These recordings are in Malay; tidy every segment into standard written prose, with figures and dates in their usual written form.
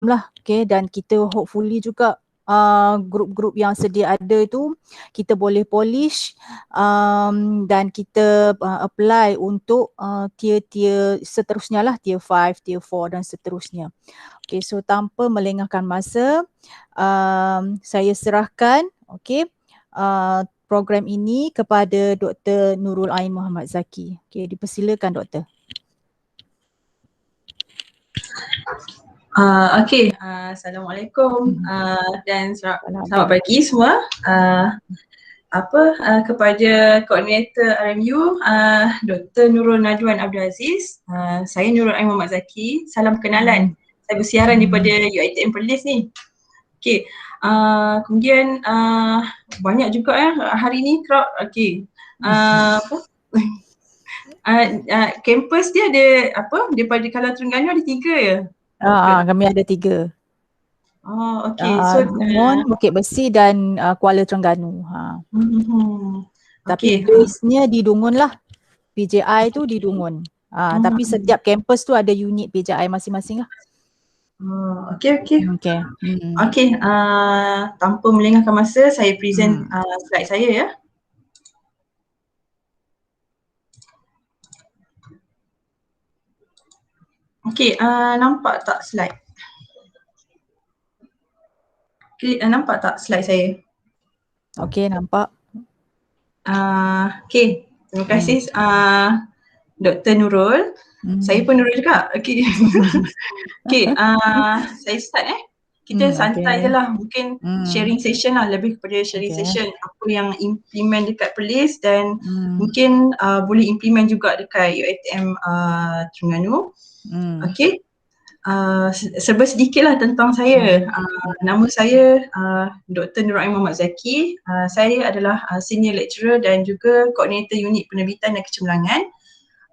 lah, okay, dan kita hopefully juga grup-grup yang sedia ada itu kita boleh polish dan kita apply untuk tier-tier seterusnya lah, tier 5, tier 4 dan seterusnya. Okay, so tanpa melengahkan masa, saya serahkan program ini kepada Dr. Nurul Ain Muhammad Zaki. Okay, dipersilakan Doktor. Assalamualaikum dan selamat pagi semua. Kepada koordinator RMU Dr. Nurul Najwan Abdul Aziz, saya Nurul Ain Muhammad Zaki. Salam perkenalan. Saya bersiaran daripada UiTM Perlis ni. Okey. Kemudian banyak juga hari ni crowd. Okey. Kampus dia ada daripada kalau Terengganu ada 3 ya? Kami ada 3. Okey. So Bungun, Bukit Besi dan Kuala Terengganu. Tapi base-nya di Dungun lah. PJI tu di Dungun. Tapi setiap kampus tu ada unit PJI masing-masing lah. Okey. Tanpa melengahkan masa, saya present slide saya ya. Okey, nampak tak slide? Nampak tak slide saya? Okey, nampak. Okey, terima kasih Dr. Nurul. Saya pun Nurul juga. Okey. Okey, saya start Kita santai je lah, mungkin sharing session lah, lebih kepada sharing session apa yang implement dekat Perlis dan mungkin boleh implement juga dekat UiTM Terengganu. Okey. Serba sedikit lah tentang saya. Nama saya Dr. Nurul Ain Muhammad Zaki. Saya adalah senior lecturer dan juga koordinator unit penerbitan dan kecemerlangan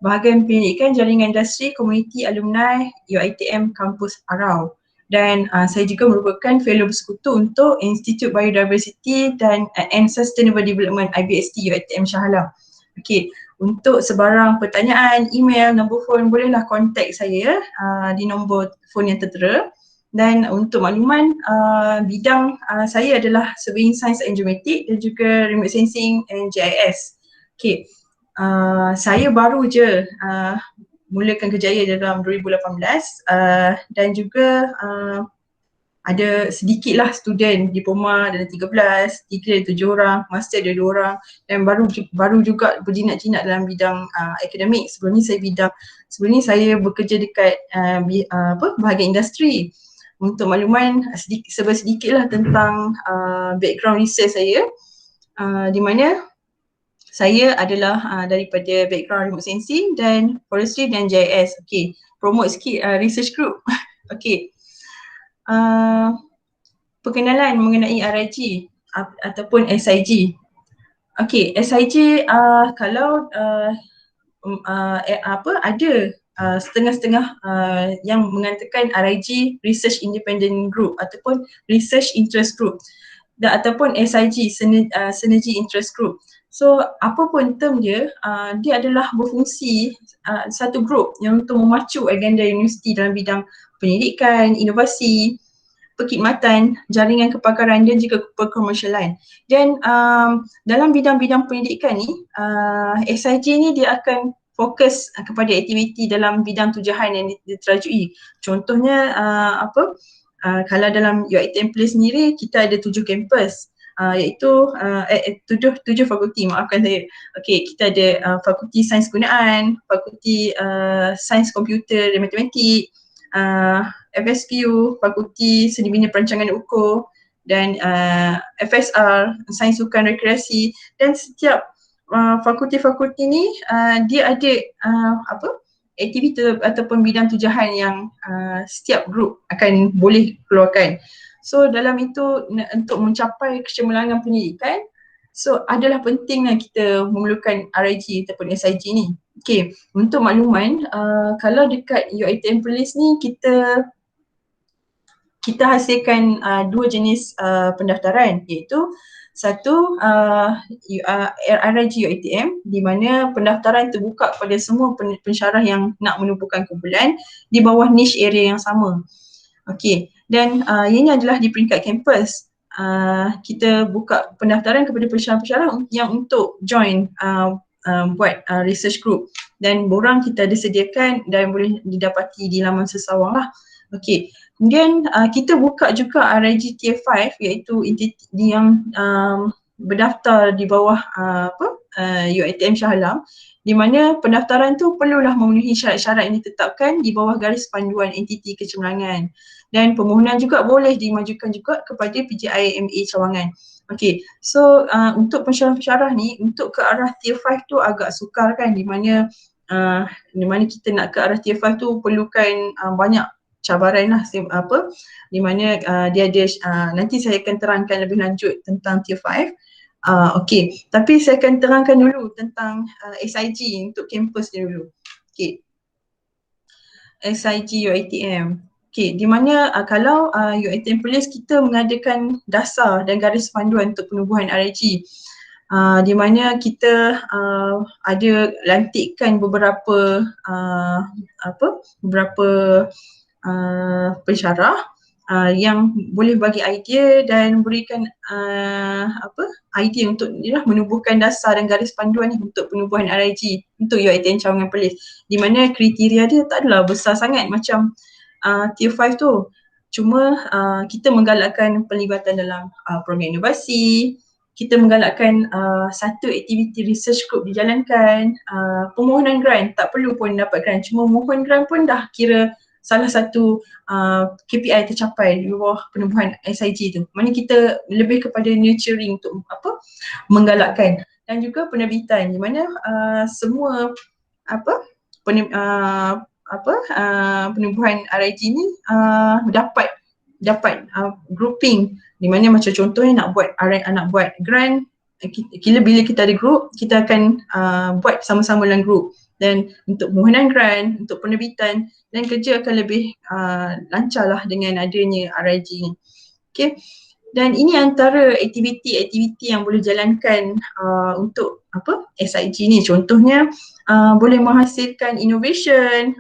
bahagian pendidikan jaringan industri komuniti alumni UiTM Kampus Arau. Dan saya juga merupakan fellow bersekutu untuk Institute Biodiversity and Sustainable Development IBST UiTM Shah Alam. Okey, untuk sebarang pertanyaan, email, nombor phone bolehlah contact saya di nombor phone yang tertera. Dan untuk makluman, bidang saya adalah Surveying Science and Geomatic dan juga Remote Sensing and GIS. Okey, saya baru je mulakan kerjaya dalam 2018 dan juga ada sedikit lah student diploma ada 13, degree ada 7 orang, master ada 2 orang dan baru juga berjinak-jinak dalam bidang akademik. Sebelum ni saya bekerja dekat bahagian industri. Untuk makluman sedikit lah tentang background research saya, di mana saya adalah daripada background remote sensing dan forestry dan GIS. Okey, promote sikit research group. Okey. Perkenalan mengenai RIG ataupun SIG. Okey, SIG kalau ada setengah-setengah yang mengatakan RIG Research Independent Group ataupun Research Interest Group ataupun SIG Synergy Interest Group. So apa pun term dia, dia adalah berfungsi satu grup yang untuk memacu agenda universiti dalam bidang pendidikan, inovasi, perkhidmatan, jaringan kepakaran dan juga perkomersialan. Dan dalam bidang-bidang pendidikan ni, SIG ni dia akan fokus kepada aktiviti dalam bidang tujuan yang diterajui. Contohnya kalau dalam UiTM Perlis sendiri kita ada 7 kampus. Iaitu 7 fakulti, maafkan saya. Okey, kita ada fakulti sains gunaan, fakulti sains komputer dan matematik, FSPU, fakulti seni bina perancangan ukur dan FSR, sains sukan rekreasi dan setiap fakulti-fakulti ni dia ada aktiviti ataupun bidang tujuan yang setiap grup akan boleh keluarkan. So dalam itu untuk mencapai kecemerlangan pendidikan, so adalah pentinglah kita memerlukan RIG ataupun SIG ni. Okey, untuk makluman kalau dekat UiTM Perlis ni kita hasilkan 2 jenis pendaftaran, iaitu satu RIG UiTM di mana pendaftaran terbuka kepada semua pensyarah yang nak menumpukan kumpulan di bawah niche area yang sama. Okey, dan ini adalah di peringkat kampus. Kita buka pendaftaran kepada pensyarah-pensyarah yang untuk join buat research group, dan borang kita ada sediakan dan boleh didapati di laman Sesawang lah. Okey, kemudian kita buka juga RIG Tier 5, iaitu entiti yang berdaftar di bawah UiTM Shah Alam, di mana pendaftaran tu perlulah memenuhi syarat-syarat yang ditetapkan di bawah garis panduan entiti kecemerlangan, dan permohonan juga boleh dimajukan juga kepada PJIMA Cawangan. Okey, so untuk pensyarah-pensyarah ni untuk ke arah Tier 5 tu agak sukar kan, di mana kita nak ke arah Tier 5 tu perlukan banyak cabaran lah, di mana dia ada nanti saya akan terangkan lebih lanjut tentang Tier 5. Okey, tapi saya akan terangkan dulu tentang SIG untuk kampus ni dulu. Okey, SIG UiTM. Okey, di mana kalau UiTM Perlis kita mengadakan dasar dan garis panduan untuk penubuhan RIG, di mana kita ada lantikkan beberapa pensyarah yang boleh bagi idea dan berikan idea untuk menubuhkan dasar dan garis panduan ni untuk penubuhan RIG untuk UiTM Cawangan Perlis, di mana kriteria dia tak adalah besar sangat macam Tier 5 tu. Cuma kita menggalakkan pelibatan dalam program inovasi, kita menggalakkan satu aktiviti research group dijalankan, permohonan grant tak perlu pun dapat grant, cuma mohon grant pun dah kira salah satu KPI tercapai di bawah penubuhan SIG tu. Mana kita lebih kepada nurturing untuk menggalakkan, dan juga penerbitan di mana semua penubuhan RIG ni dapat grouping, di mana macam contohnya nak buat grant, bila kita ada group kita akan buat sama-sama dalam group, dan untuk permohonan grant, untuk penerbitan, dan kerja akan lebih lancar lah dengan adanya RIG ni. Okay, dan ini antara aktiviti-aktiviti yang boleh jalankan untuk SIG ni. Contohnya boleh menghasilkan innovation,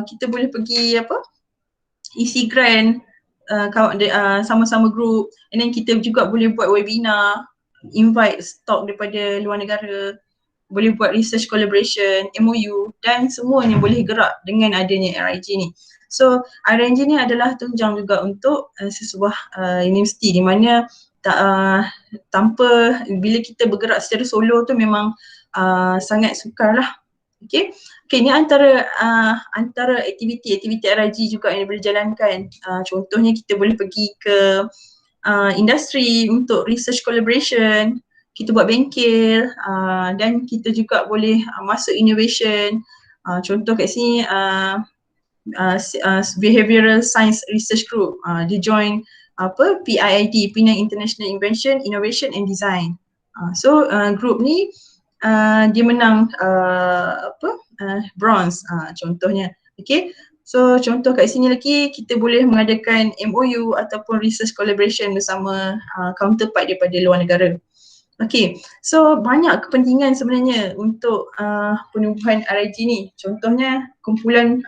kita boleh pergi isi grant sama-sama group, and then kita juga boleh buat webinar, invite stock daripada luar negara, boleh buat research collaboration, MOU, dan semuanya boleh gerak dengan adanya RIG ni. So RIG ni adalah tunjang juga untuk sesebuah universiti, di mana tanpa, bila kita bergerak secara solo tu memang sangat sukar lah. Okay, ni antara aktiviti-aktiviti RIG juga yang boleh jalankan. Contohnya kita boleh pergi ke industri untuk research collaboration, kita buat bengkel, dan kita juga boleh masuk innovation. Contoh kat sini Behavioral Science Research Group, dia join PIID, Penang International Invention, Innovation and Design. So group ni dia menang bronze contohnya. Okay, so contoh kat sini lagi kita boleh mengadakan MOU ataupun research collaboration bersama counterpart daripada luar negara. Okay, so banyak kepentingan sebenarnya untuk penubuhan RIG ni. Contohnya kumpulan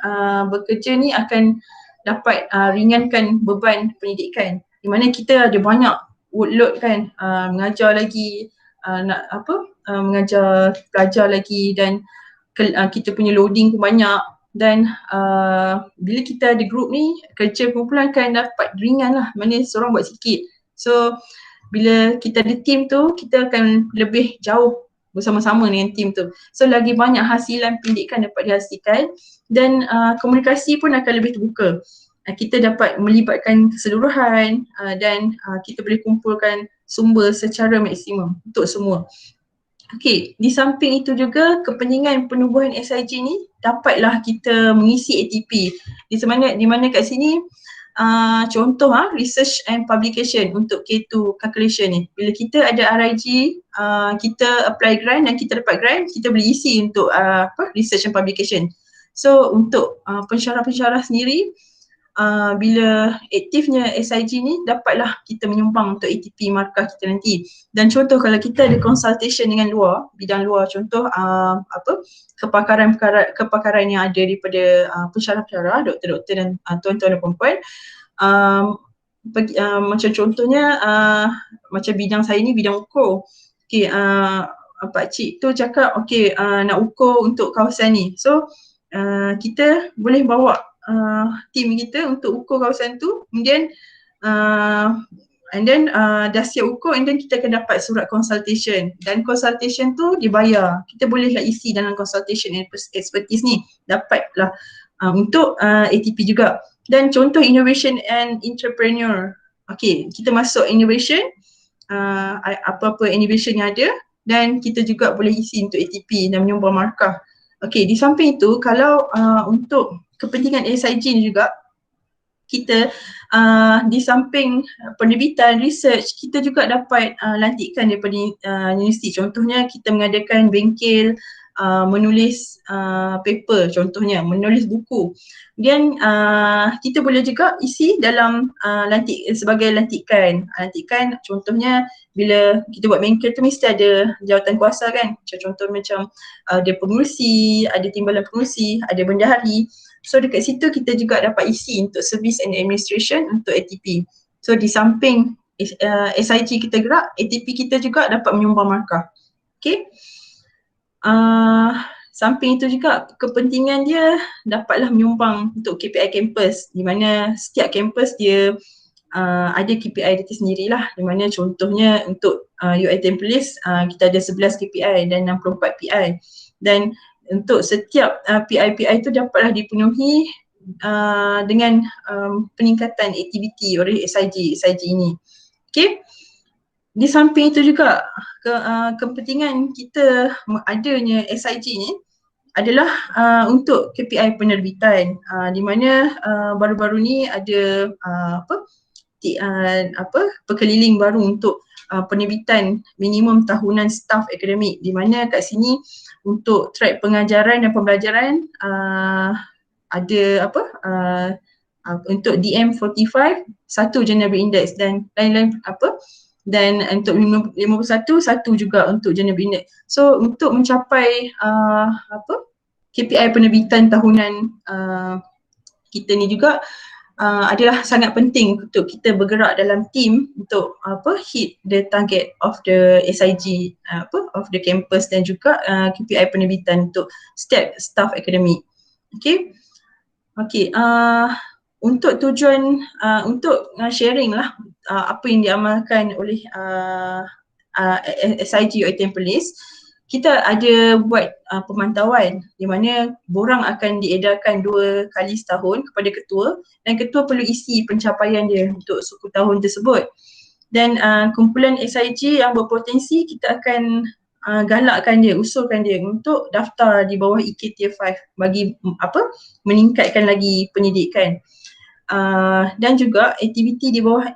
bekerja ni akan dapat ringankan beban pendidikan, di mana kita ada banyak workload kan, mengajar lagi, mengajar pelajar lagi, dan kita punya loading pun banyak, dan bila kita ada group ni, kerja kumpulan akan dapat ringan lah, mana seorang buat sikit. So bila kita ada team tu, kita akan lebih jauh bersama-sama dengan team tu. So lagi banyak hasilan pendidikan dapat dihasilkan, dan komunikasi pun akan lebih terbuka. Kita dapat melibatkan keseluruhan, dan kita boleh kumpulkan sumber secara maksimum untuk semua. Okay, di samping itu juga kepentingan penubuhan SIG ni dapatlah kita mengisi ATP. Di mana kat sini contoh research and publication untuk K2 calculation ni. Bila kita ada RIG, kita apply grant dan kita dapat grant, kita boleh isi untuk research and publication. So untuk pensyarah-pensyarah sendiri, bila aktifnya SIG ni, dapatlah kita menyumbang untuk ATP markah kita nanti. Dan contoh kalau kita ada consultation dengan luar, bidang luar, contoh kepakaran yang ada daripada pensyarah-pensyarah, doktor-doktor dan tuan-tuan dan puan-puan, macam contohnya macam bidang saya ni bidang ukur. Okay, pakcik tu cakap okay nak ukur untuk kawasan ni. So kita boleh bawa tim kita untuk ukur kawasan tu, kemudian dah siap ukur and then kita akan dapat surat consultation, dan consultation tu dibayar. Kita bolehlah isi dalam consultation expertise ni, dapatlah untuk ATP juga. Dan contoh innovation and entrepreneur. Okay, kita masuk innovation, apa-apa innovation yang ada, dan kita juga boleh isi untuk ATP dan menyumbang markah. Okay, di samping itu kalau untuk kepentingan SIG ni juga, kita di samping penerbitan research, kita juga dapat lantikan daripada universiti. Contohnya kita mengadakan bengkel menulis paper, contohnya menulis buku. Kemudian kita boleh juga isi dalam sebagai lantikan. Lantikan contohnya bila kita buat bengkel tu mesti ada jawatan kuasa kan. Contoh macam ada pengurusi, ada timbalan pengurusi, ada bendahari. So dekat situ kita juga dapat isi untuk service and administration untuk ATP. So di samping SIG kita gerak, ATP kita juga dapat menyumbang markah. Okay. Samping itu juga kepentingan dia dapatlah menyumbang untuk KPI kampus, di mana setiap kampus dia ada KPI dia sendirilah, di mana contohnya untuk UI Tampines kita ada 11 KPI dan 64 PI, dan untuk setiap PI-PI itu dapatlah dipenuhi dengan peningkatan aktiviti oleh SIG ini. Okay. Di samping itu juga kepentingan kita adanya SIG ni adalah untuk KPI penerbitan, di mana baru-baru ni ada perkeliling baru untuk penerbitan minimum tahunan staff akademik, di mana kat sini untuk track pengajaran dan pembelajaran ada untuk DM45 satu Geneva Index dan lain-lain dan untuk 51 satu juga untuk Geneva Index. So untuk mencapai KPI penerbitan tahunan kita ni juga adalah sangat penting untuk kita bergerak dalam team untuk hit the target of the SIG of the campus, dan juga KPI penerbitan untuk setiap staff akademik. Okay, untuk tujuan untuk sharing lah apa yang diamalkan oleh SIG UI Tampines, kita ada buat pemantauan di mana borang akan diedarkan 2 kali setahun kepada ketua, dan ketua perlu isi pencapaian dia untuk suku tahun tersebut. Dan kumpulan SIG yang berpotensi, kita akan galakkan dia, usulkan dia untuk daftar di bawah IK Tier 5 bagi meningkatkan lagi pendidikan. Dan juga aktiviti di bawah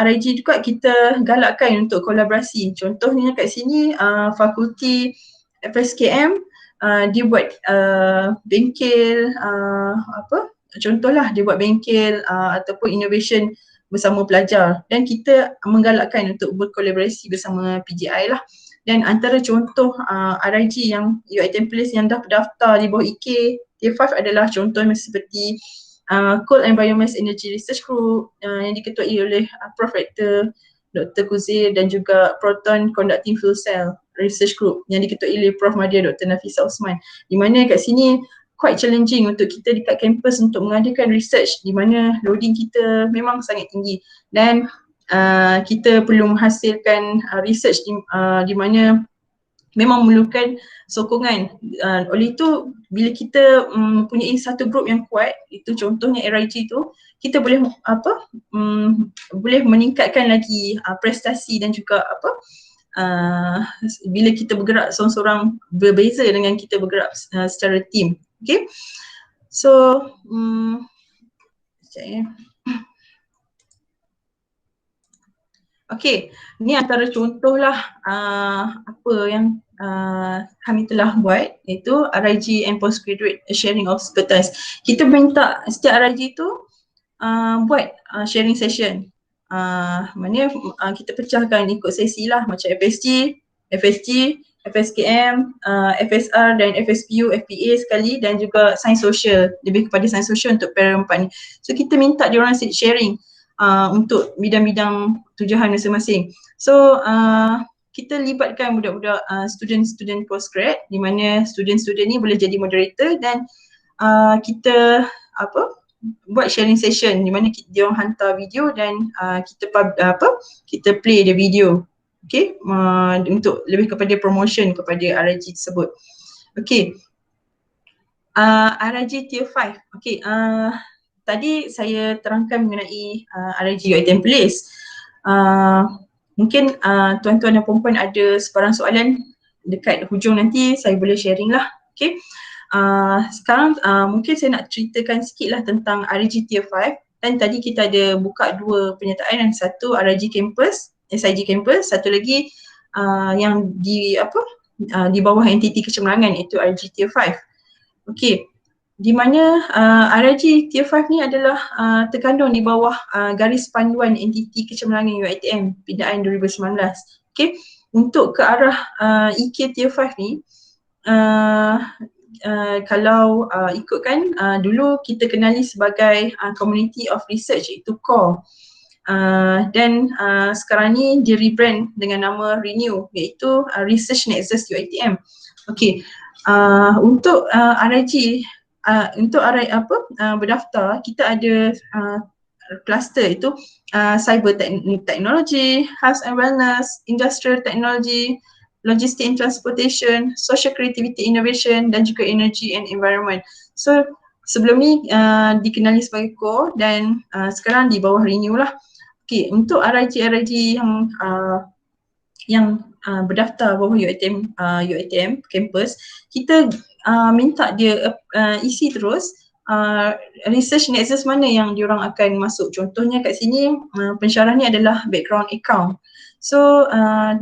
RIG juga kita galakkan untuk kolaborasi. Contohnya kat sini fakulti FSKM dia buat bengkel contohlah dia buat bengkel ataupun innovation bersama pelajar, dan kita menggalakkan untuk berkolaborasi bersama PJI lah. Dan antara contoh RIG yang UI Tampines yang dah daftar di bawah IK Tier 5 adalah contohnya seperti Coal and Biomass Energy Research Group yang diketuai oleh Prof. Rektor Dr. Kuzir, dan juga Proton Conducting Fuel Cell Research Group yang diketuai oleh Prof. Madya Dr. Nafisa Osman, di mana kat sini quite challenging untuk kita dekat kampus untuk mengadakan research, di mana loading kita memang sangat tinggi, dan kita perlu menghasilkan research di mana memang memerlukan sokongan. Oleh itu bila kita mempunyai satu grup yang kuat, itu contohnya RIG tu, kita boleh boleh meningkatkan lagi prestasi, dan juga bila kita bergerak seorang-seorang berbeza dengan kita bergerak secara team. Okay, so okay, ni antara contohlah apa yang kami telah buat, iaitu RIG and Postgraduate Sharing of Expertise. Kita minta setiap RIG tu buat sharing session. Mana kita pecahkan ikut sesi lah, macam FSG FSG, FSKM, FSR dan FSPU, FPA sekali dan juga sains sosial, lebih kepada sains sosial untuk pair 4 ni. So kita minta diorang sharing untuk bidang-bidang tujuan masing-masing. So kita libatkan budak-budak student-student postgrad di mana student-student ni boleh jadi moderator dan kita buat sharing session di mana dia orang hantar video dan kita play the video. Okay, untuk lebih kepada promotion kepada RIG tersebut. Okay, RIG Tier 5. Okay, tadi saya terangkan mengenai RIG UiTM Perlis. Mungkin tuan-tuan dan puan-puan ada sebarang soalan dekat hujung nanti saya boleh sharing lah. Okay, sekarang mungkin saya nak ceritakan sikit lah tentang RIG Tier 5. Dan tadi kita ada buka 2 penyertaan, yang satu RIG Campus, SIG Campus, satu lagi yang di bawah entiti kecemerlangan iaitu RIG Tier 5. Okey, di mana RIG Tier 5 ni adalah terkandung di bawah garis panduan entiti kecemerlangan UiTM pindaan 2019. Okey, untuk ke arah EK Tier 5 ni kalau ikutkan dulu kita kenali sebagai Community of Research iaitu CORE. Dan sekarang ni dia rebrand dengan nama Renew iaitu Research Nexus UiTM. Okey, untuk RIG berdaftar kita ada kluster itu cyber technology, health and wellness, industrial technology, logistic and transportation, social creativity innovation dan juga energy and environment. So sebelum ni dikenali sebagai core dan sekarang di bawah Renew lah. Okay, untuk RIG yang berdaftar bawah UiTM campus, kita minta dia isi terus research nexus mana yang diorang akan masuk. Contohnya kat sini pensyarah ni adalah background account. So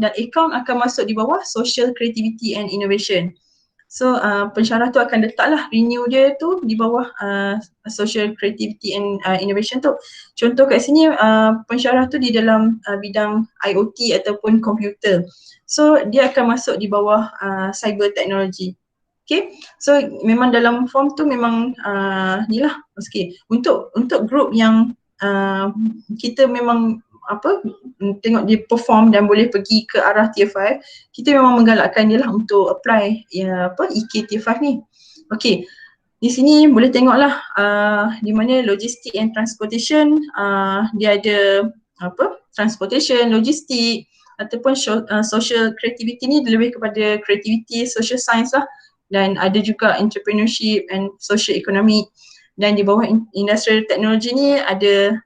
dan account akan masuk di bawah social creativity and innovation. So pensyarah tu akan letaklah Renew dia tu di bawah social creativity and innovation tu. Contoh kat sini pensyarah tu di dalam bidang IoT ataupun komputer. So dia akan masuk di bawah cyber technology. Okay, so memang dalam form tu memang ni lah. Okay, untuk grup yang kita memang tengok dia perform dan boleh pergi ke arah Tier 5, kita memang menggalakkan dia lah untuk apply EK Tier 5 ni. Okay, di sini boleh tengoklah di mana logistik and transportation, dia ada transportation, logistik ataupun social creativity ni lebih kepada creativity, social science lah, dan ada juga entrepreneurship and social economic. Dan di bawah industrial technology ni ada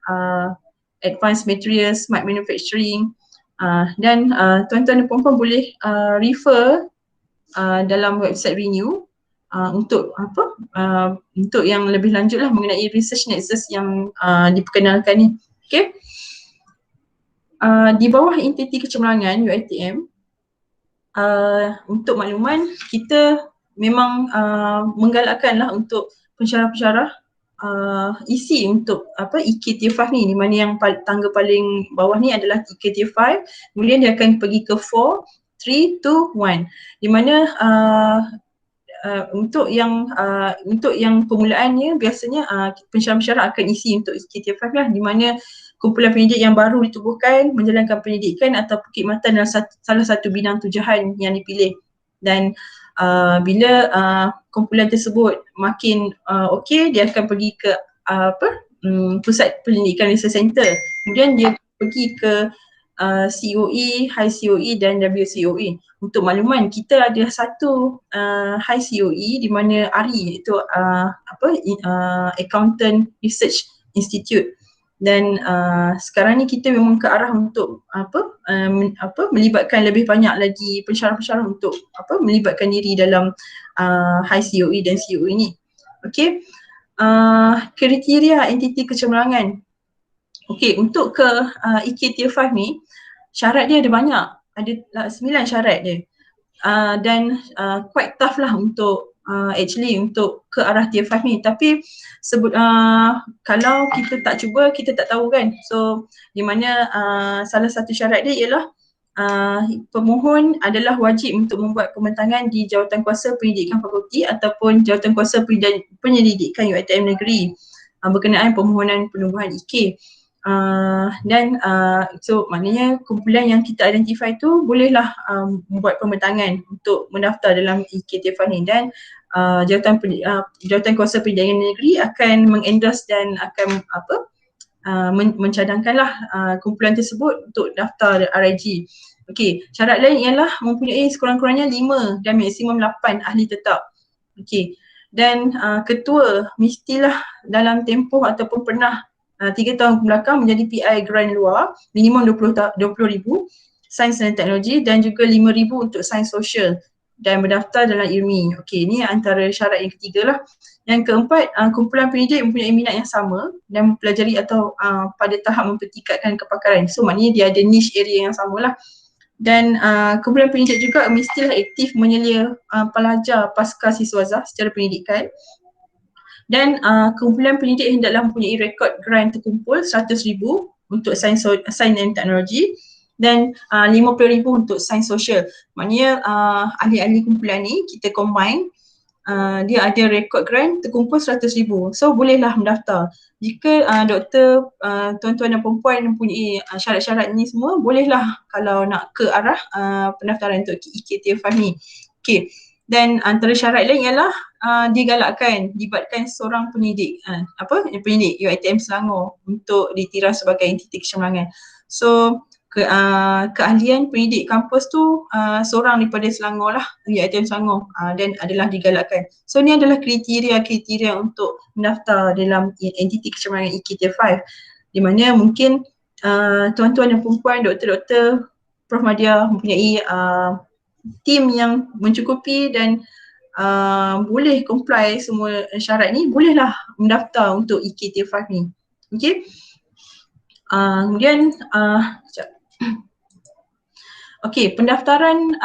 advanced materials, smart manufacturing, dan tuan-tuan dan puan-puan boleh refer dalam website Renew untuk untuk yang lebih lanjut lah mengenai research nexus yang diperkenalkan ni. Okay, di bawah entiti kecemerlangan UiTM, untuk makluman kita memang menggalakkan lah untuk pensyarah-pensyarah isi untuk EK Tier 5 ni, di mana yang tangga paling bawah ni adalah EK Tier 5, kemudian dia akan pergi ke 4, 3, 2, 1, di mana untuk yang permulaannya biasanya pensyarah-pensyarah akan isi untuk EK Tier 5 lah, di mana kumpulan pendidik yang baru ditubuhkan menjalankan pendidikan atau perkhidmatan dalam salah satu bidang tujuan yang dipilih. Dan bila kumpulan tersebut makin okey, dia akan pergi ke pusat pendidikan research center. Kemudian dia pergi ke COE, High COE dan WCOE. Untuk makluman, kita ada satu High COE di mana ARI iaitu Accountant Research Institute. Dan sekarang ni kita memang ke arah untuk melibatkan lebih banyak lagi pensyarah-pensyarah untuk melibatkan diri dalam High COE dan COE ni. Okey, kriteria entiti kecemerlangan. Okey, untuk ke EK Tier 5 ni syarat dia ada banyak, ada 9 syarat dia, dan quite tough lah untuk actually untuk ke arah Tier 5 ni. Tapi kalau kita tak cuba, kita tak tahu kan. So di mana salah satu syarat dia ialah pemohon adalah wajib untuk membuat pembentangan di Jawatankuasa Pendidikan Fakulti ataupun Jawatankuasa Penyelidikan UiTM Negeri berkenaan permohonan penubuhan IK. So maknanya kumpulan yang kita identify tu bolehlah membuat pembentangan untuk mendaftar dalam IKTF ni, dan Jawatankuasa Pendidikan Negeri akan mengendorse dan akan mencadangkanlah kumpulan tersebut untuk daftar RIG. Okey, syarat lain ialah mempunyai sekurang-kurangnya 5 dan maksimum 8 ahli tetap. Okey. Dan ketua mestilah dalam tempoh ataupun pernah 3 tahun kebelakang menjadi PI grant luar, minimum 20,000 sains dan teknologi, dan juga 5,000 untuk sains sosial dan berdaftar dalam IRMI. Okey, ini antara syarat yang ketiga lah. Yang keempat, kumpulan pendidik mempunyai minat yang sama dan mempelajari atau pada tahap mempertingkatkan kepakaran. So maknanya dia ada niche area yang samalah. Dan kumpulan pendidik juga mestilah aktif menyelia pelajar pasca siswazah secara pendidikan. Dan kumpulan pendidik hendaklah mempunyai rekod grant terkumpul 100,000 untuk sains dan teknologi dan 50,000 untuk sains sosial. Maknanya ahli-ahli kumpulan ni kita combine, dia ada rekod grant terkumpul 100,000. So bolehlah mendaftar. Jika doktor, tuan-tuan dan perempuan mempunyai syarat-syarat ni semua, bolehlah kalau nak ke arah pendaftaran untuk IKTF ni. Okay. Dan antara syarat lain ialah digalakkan, libatkan seorang pendidik, pendidik UiTM Selangor untuk dikira sebagai entiti kecemerlangan. So keahlian pendidik kampus tu seorang daripada Selangor lah, UiTM Selangor, dan adalah digalakkan. So ni adalah kriteria untuk mendaftar dalam entiti kecemerlangan IKTF 5, di mana mungkin tuan-tuan dan perempuan, doktor-doktor, Prof Madia mempunyai tim yang mencukupi dan boleh comply semua syarat ni, bolehlah mendaftar untuk IKTF 5 ni. Okay. Kemudian okey, pendaftaran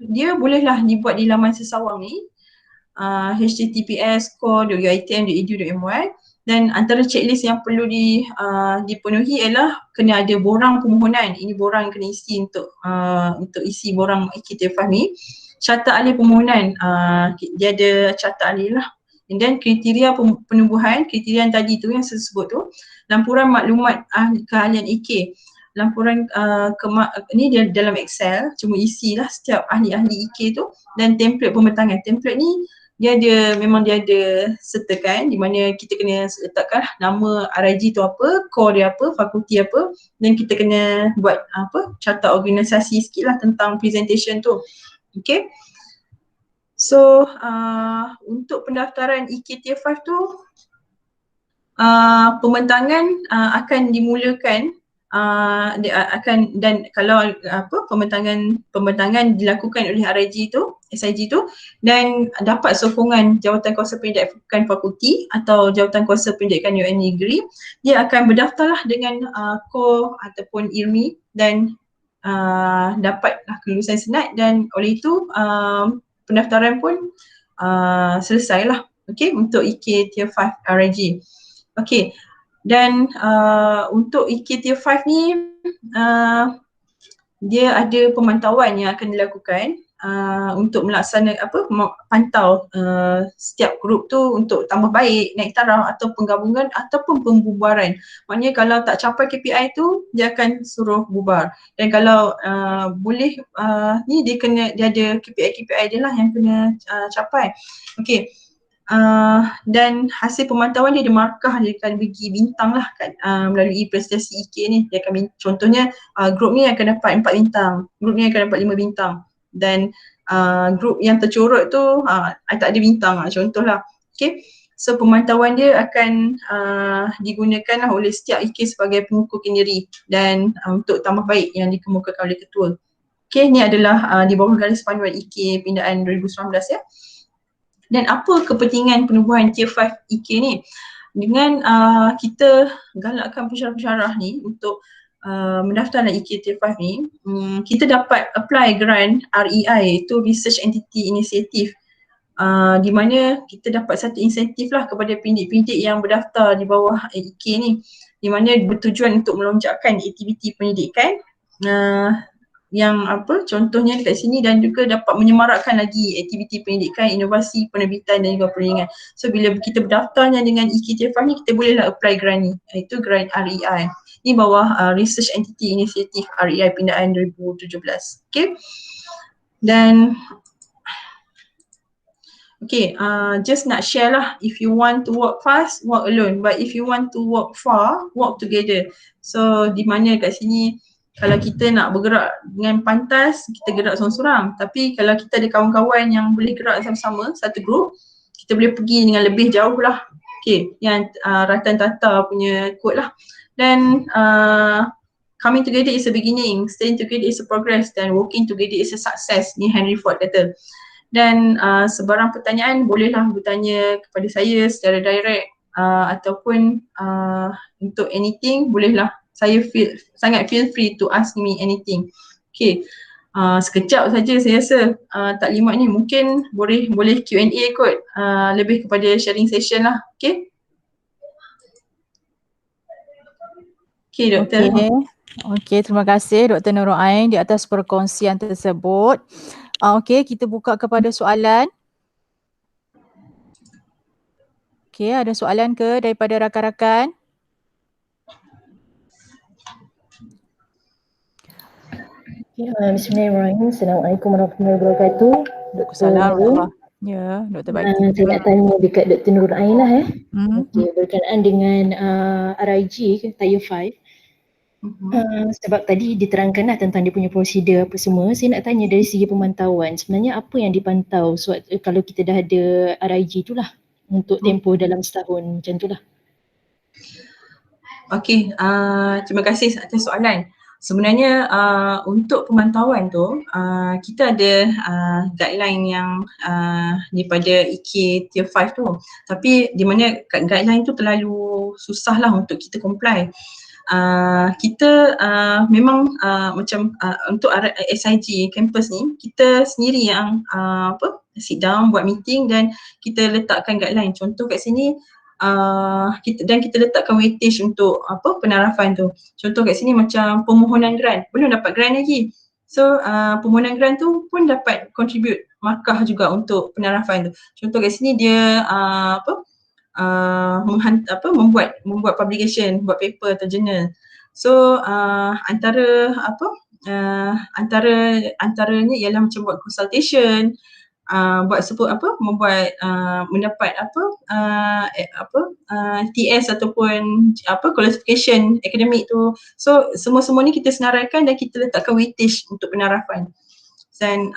dia bolehlah dibuat di laman sesawang ni, https://core.uitm.edu.my, dan antara checklist yang perlu dipenuhi ialah kena ada borang permohonan. Ini borang yang kena isi untuk isi borang IKTF ni. Carta ahli permohonan, dia ada carta ahli lah. Dan kriteria penubuhan, kriteria yang tadi tu yang saya sebut tu, lampuran maklumat keahlian IK. Lampuran ni dia dalam Excel, cuma isilah setiap ahli-ahli IK tu, dan template pembentangan. Template ni memang dia ada sertakan, di mana kita kena letakkan nama RIG tu apa, core dia apa, fakulti apa, dan kita kena buat carta organisasi sikit lah tentang presentation tu. Okay. So untuk pendaftaran IKTF 5 tu, pembentangan akan dimulakan dan kalau pembentangan dilakukan oleh SIG tu dan dapat sokongan Jawatankuasa Pendidikan Fakulti atau Jawatankuasa Pendidikan UiTM Negeri, dia akan berdaftarlah dengan core ataupun IRMI dan dapatlah kelulusan senat, dan oleh itu pendaftaran pun selesailah, okey, untuk IKTF 5 RIG. Okey. Dan untuk IKTF 5 ni dia ada pemantauan yang akan dilakukan untuk melaksanakan pantau setiap grup tu untuk tambah baik, naik taraf atau penggabungan ataupun pembubaran. Maknanya kalau tak capai KPI tu, dia akan suruh bubar. Dan kalau boleh ni dia ada KPI dia lah yang kena capai. Okey. Dan hasil pemantauan dia ada markah, dia akan bagi bintang lah melalui prestasi IK ni. Dia akan contohnya grup ni akan dapat 4 bintang, grup ni akan dapat 5 bintang, dan grup yang tercorot tu tak ada bintang lah, contohlah. Okay. So pemantauan dia akan digunakan lah oleh setiap IK sebagai pengukur kinerja dan untuk tambah baik yang dikemukakan oleh ketua. Okay, ni adalah di bawah garis panduan IK pindaan 2019 ya. Dan apa kepentingan penubuhan Tier 5 IK ni? Dengan kita galakkan pensyarah-pensyarah ni untuk mendaftar dalam IK Tier 5 ni, kita dapat apply grant REI, itu Research Entity Initiative, di mana kita dapat satu insentif lah kepada pendidik-pendidik yang berdaftar di bawah IK ni, di mana bertujuan untuk melonjakkan aktiviti pendidikan yang apa contohnya dekat sini dan juga dapat menyemarakkan lagi aktiviti pendidikan, inovasi, penerbitan dan juga perundingan. So bila kita berdaftarnya dengan EKTF ni, kita bolehlah apply grant ni, iaitu grant REI. Ni bawah Research Entity Initiative REI Pindaan 2017. Okay. Dan okay, just nak share lah, if you want to work fast, work alone, but if you want to work far, work together. So di mana kat sini kalau kita nak bergerak dengan pantas, kita gerak seorang-seorang. Tapi kalau kita ada kawan-kawan yang boleh gerak sama-sama, satu group, kita boleh pergi dengan lebih jauh lah. Okay, yang Ratan Tata punya quote lah. Dan coming together is a beginning, staying together is a progress, dan working together is a success, ni Henry Ford kata. Dan sebarang pertanyaan bolehlah bertanya kepada saya secara direct ataupun untuk anything bolehlah, saya sangat feel free to ask me anything. Okay, sekejap saja saya rasa tak lima ni, mungkin boleh Q&A kot, lebih kepada sharing session lah. Okay. Okay Doktor. Okay, terima kasih Dr. Nurul Ain di atas perkongsian tersebut. Okay, kita buka kepada soalan. Okay, ada soalan ke daripada rakan-rakan? Bismillahirrahmanirrahim. Assalamualaikum warahmatullahi wabarakatuh. Assalamualaikum. Ya, Dr. Baiti. Saya nak tanya dekat Dr. Nurul Ain lah Okay, berkenaan dengan RIG Tier 5. Sebab tadi diterangkanlah tentang dia punya prosedur apa semua. Saya nak tanya dari segi pemantauan, sebenarnya apa yang dipantau kalau kita dah ada RIG tu lah untuk tempoh dalam setahun macam tu lah. Okay, terima kasih atas soalan. Sebenarnya untuk pemantauan tu kita ada guideline yang daripada EK Tier 5 tu, tapi di mana guideline tu terlalu susah lah untuk kita comply. Kita memang macam untuk SIG campus ni, kita sendiri yang sit down buat meeting dan kita letakkan guideline. Contoh kat sini kita letakkan weightage untuk penarafan tu. Contoh kat sini macam permohonan grant, belum dapat grant lagi. So permohonan grant tu pun dapat contribute markah juga untuk penarafan tu. Contoh kat sini dia membuat publication, buat paper atau journal. So antaranya ialah macam buat consultation, mendapat TS ataupun qualification akademik tu. So semua ni kita senaraikan dan kita letakkan weightage untuk penarafan. Dan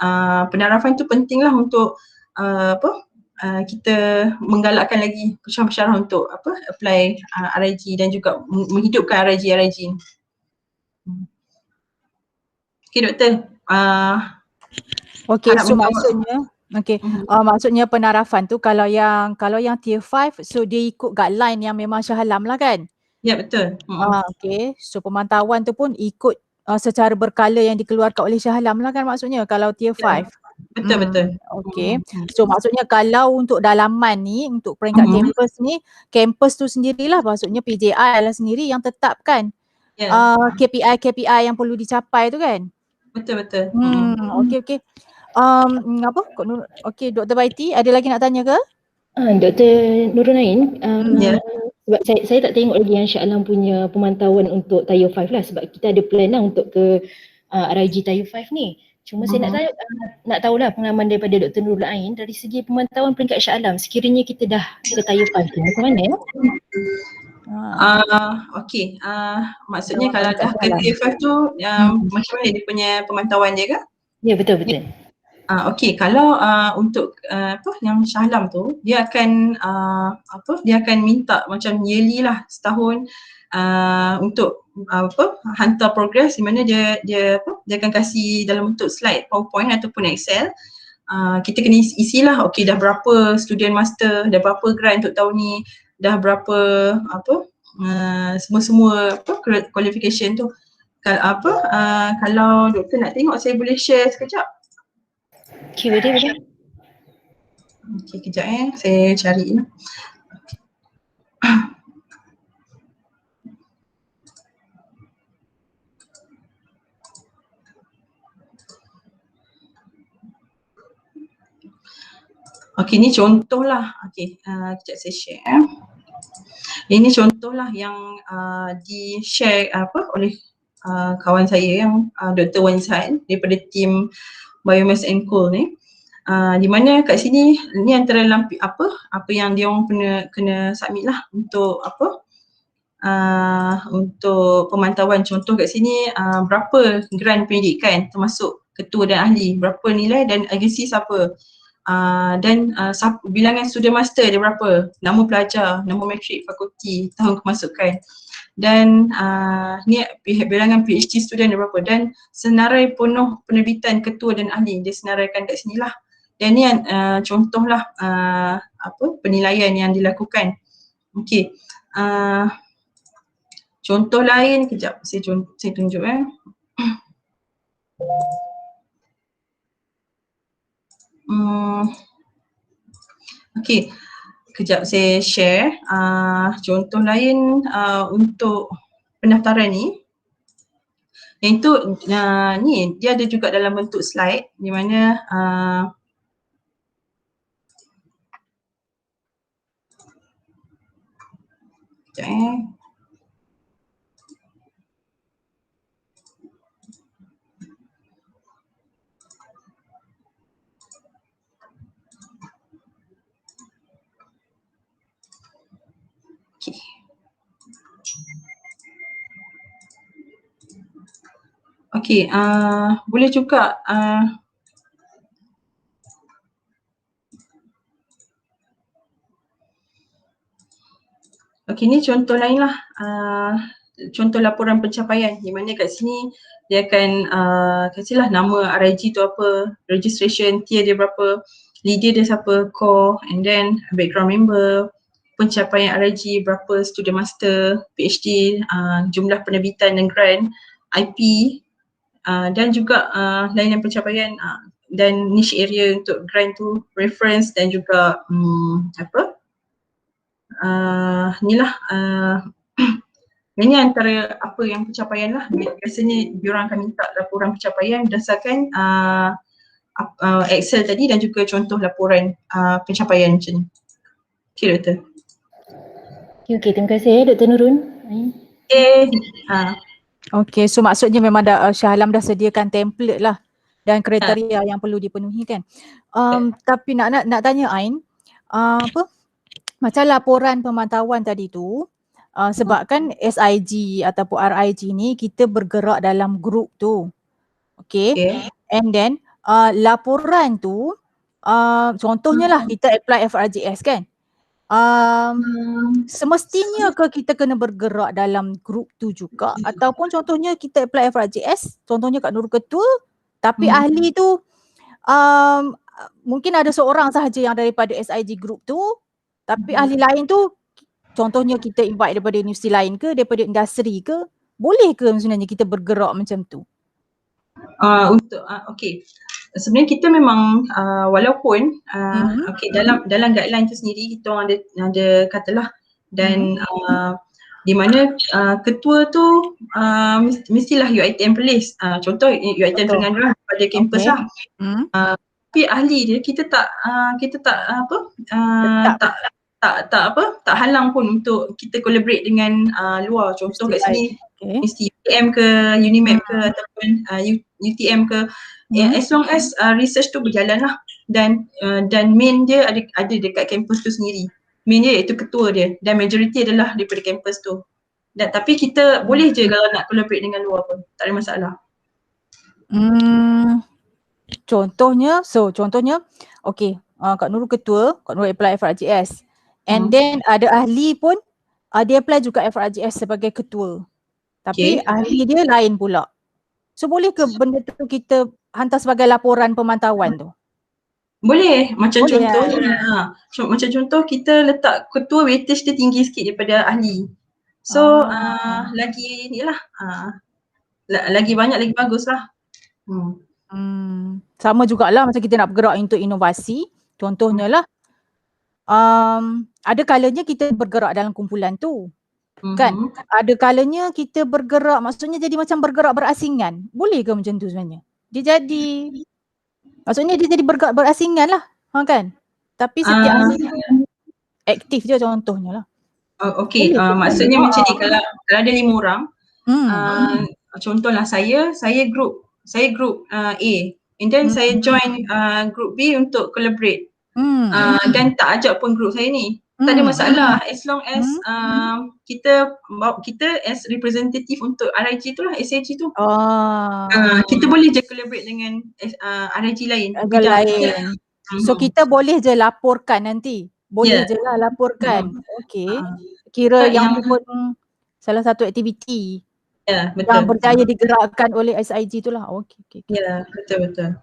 penarafan tu pentinglah untuk kita menggalakkan lagi pensyarah untuk apply RIG dan juga menghidupkan RIG ni. Okay Doktor. Okay, so maksudnya penarafan tu kalau yang Tier 5, so dia ikut guideline yang memang Shah Alam lah kan? Ya, betul. Okay, so pemantauan tu pun ikut secara berkala yang dikeluarkan oleh Shah Alam lah kan maksudnya kalau Tier 5? Betul. Okay, so maksudnya kalau untuk dalaman ni, untuk peringkat kampus ni, kampus tu sendirilah, maksudnya PJI lah sendiri yang tetapkan KPI yang perlu dicapai tu kan? Betul. Okay. Okay, Dr. Baiti, ada lagi nak tanya ke? Dr. Nurul Ain, sebab saya tak tengok lagi yang Shah Alam punya pemantauan untuk Tier 5 lah, sebab kita ada plan lah untuk ke RIG Tier 5 ni. Cuma saya nak tahulah pengalaman daripada Dr. Nurul Ain dari segi pemantauan peringkat Shah Alam, sekiranya kita dah ke Tier 5 tu, macam mana ya? Okay, maksudnya kalau dah ke Tier 5 tu macam mana dia punya pemantauan dia ke? Ya, betul. Okay, kalau untuk yang Shah Alam tu, dia akan minta macam yearly lah, setahun untuk hantar progress, di mana dia akan kasih dalam bentuk slide PowerPoint ataupun Excel. Kita kena isilah, okay dah berapa student master, dah berapa grant untuk tahun ni, dah berapa semua qualification tu. Kalau doktor nak tengok, saya boleh share sekejap. Okay, boleh. Okay, kejap saya cari. Okey, ni contohlah. Okey, kejap saya share. Ini contohlah yang di-share oleh kawan saya yang Dr. Wan San daripada tim Biomass and Coal ni. Di mana kat sini ni antara apa yang dia orang kena submit lah untuk untuk pemantauan. Contoh kat sini berapa grant pendidikan termasuk ketua dan ahli, berapa nilai dan agensi siapa. Dan bilangan student master dia berapa, nama pelajar, nama matrik fakulti, tahun kemasukan, dan ni bilangan PhD student dia berapa, dan senarai penuh penerbitan ketua dan ahli dia senaraikan kat sini lah. Dan ni contohlah penilaian yang dilakukan. Okey, contoh lain kejap saya tunjuk Okey, kejap saya share contoh lain untuk pendaftaran ni. Yang itu ni dia ada juga dalam bentuk slide di mana kejap Okay. Okey, boleh juga okey, ni contoh lain lah, contoh laporan pencapaian di mana kat sini dia akan kasihlah nama RIG tu apa, registration, tier dia berapa, leader dia siapa, core, and then background member, pencapaian RIG berapa, student master, PhD, jumlah penerbitan dan grant, IP, dan juga layanan pencapaian dan niche area untuk grant tu, reference dan juga inilah ini antara apa yang pencapaian lah. Biasanya diorang akan minta laporan pencapaian berdasarkan Excel tadi dan juga contoh laporan pencapaian macam ni. Okay, Doktor. Okay, terima kasih Dr. Nurul. Okay, so maksudnya memang Shah Alam dah sediakan template lah dan kriteria yang perlu dipenuhi kan. Tapi nak tanya Ain, macam laporan pemantauan tadi tu, sebab kan SIG ataupun RIG ni kita bergerak dalam grup tu. Okay. And then laporan tu contohnya lah kita apply FRGS kan. Semestinya ke kita kena bergerak dalam grup tu juga ataupun contohnya kita apply FRGS, contohnya Kak Nurul ketua, tapi ahli tu mungkin ada seorang sahaja yang daripada SIG group tu, tapi ahli lain tu contohnya kita invite daripada universiti lain ke, daripada industri ke, boleh ke sebenarnya kita bergerak macam tu? Okay, sebenarnya kita memang walaupun okay, dalam guideline tu sendiri kita orang ada katalah, dan di mana ketua tu mestilah UiTM Perlis, contoh UiTM Terengganu pada kampus lah. Tapi ahli dia kita tak tak halang pun untuk kita collaborate dengan luar. Contoh kat sini mesti UTM ke Unimap ke ataupun UTM ke, as long as research tu berjalan lah, dan main dia ada dekat kampus tu sendiri. Main dia iaitu ketua dia dan majoriti adalah daripada kampus tu. Dan tapi kita boleh je kalau nak collaborate dengan luar pun, tak ada masalah. Contohnya okay, Kak Nurul ketua, Kak Nurul apply FRGS. And then ada ahli pun dia apply juga FRGS sebagai ketua. Tapi ahli dia lain pula. So boleh ke benda tu kita hantar sebagai laporan pemantauan tu? Boleh. Macam contoh macam contoh kita letak ketua weightage dia tinggi sikit daripada ahli. So lagi inilah lagi banyak lagi bagus lah. Sama jugalah macam kita nak bergerak untuk inovasi. Contohnya lah ada kalanya kita bergerak dalam kumpulan tu. Kan? Ada kalanya kita bergerak, maksudnya jadi macam bergerak berasingan. Boleh ke macam tu sebenarnya? Maksudnya dia jadi bergerak berasingan lah. Kan? Tapi setiap ahli tu aktif je contohnya lah. Okey, maksudnya macam ni, kalau ada 5 orang, contohlah saya group A, and then saya join group B untuk collaborate. Dan tak ajak pun group saya ni. Tak ada masalah as long as kita as representative untuk RIG tu lah, SAG tu. Kita boleh je collaborate dengan RIG lain. Lain. So kita boleh je laporkan nanti. Boleh je lah laporkan. Okey. Kira yang tu pun salah satu aktiviti yang berjaya digerakkan oleh SIG tu lah. Okey. Ya, betul.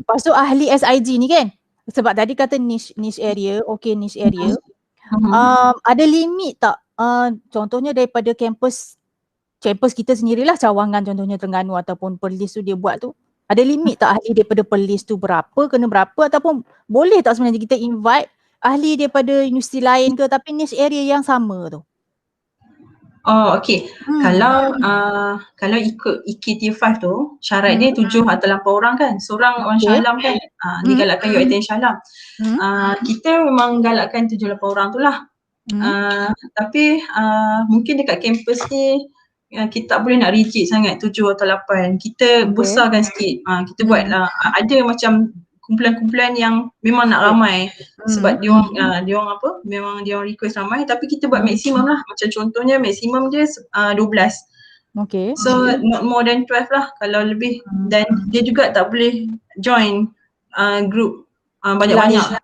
Lepas tu ahli SIG ni kan, sebab tadi kata niche area, niche area. Ada limit tak? Contohnya daripada kampus kita sendirilah, Cawangan contohnya, Terengganu ataupun Perlis tu dia buat tu. Ada limit tak ahli daripada Perlis tu kena berapa, ataupun boleh tak sebenarnya kita invite ahli daripada universiti lain ke tapi niche area yang sama tu? Okey. Kalau ikut EKT5 tu, syarat dia 7 atau 8 orang kan. Seorang orang Shah Alam kan, digalakkan UiTM Shah Alam. Kita memang galakkan 7-8 orang tu lah. Tapi mungkin dekat kampus ni kita tak boleh nak rigid sangat 7 atau 8. Kita besarkan sikit. Kita buat ada macam kumpulan-kumpulan yang memang nak ramai, sebab dia orang memang dia orang request ramai, tapi kita buat maksimum lah. Macam contohnya maksimum dia 12. So not more than 12 lah kalau lebih. Dan dia juga tak boleh join group banyak-banyak.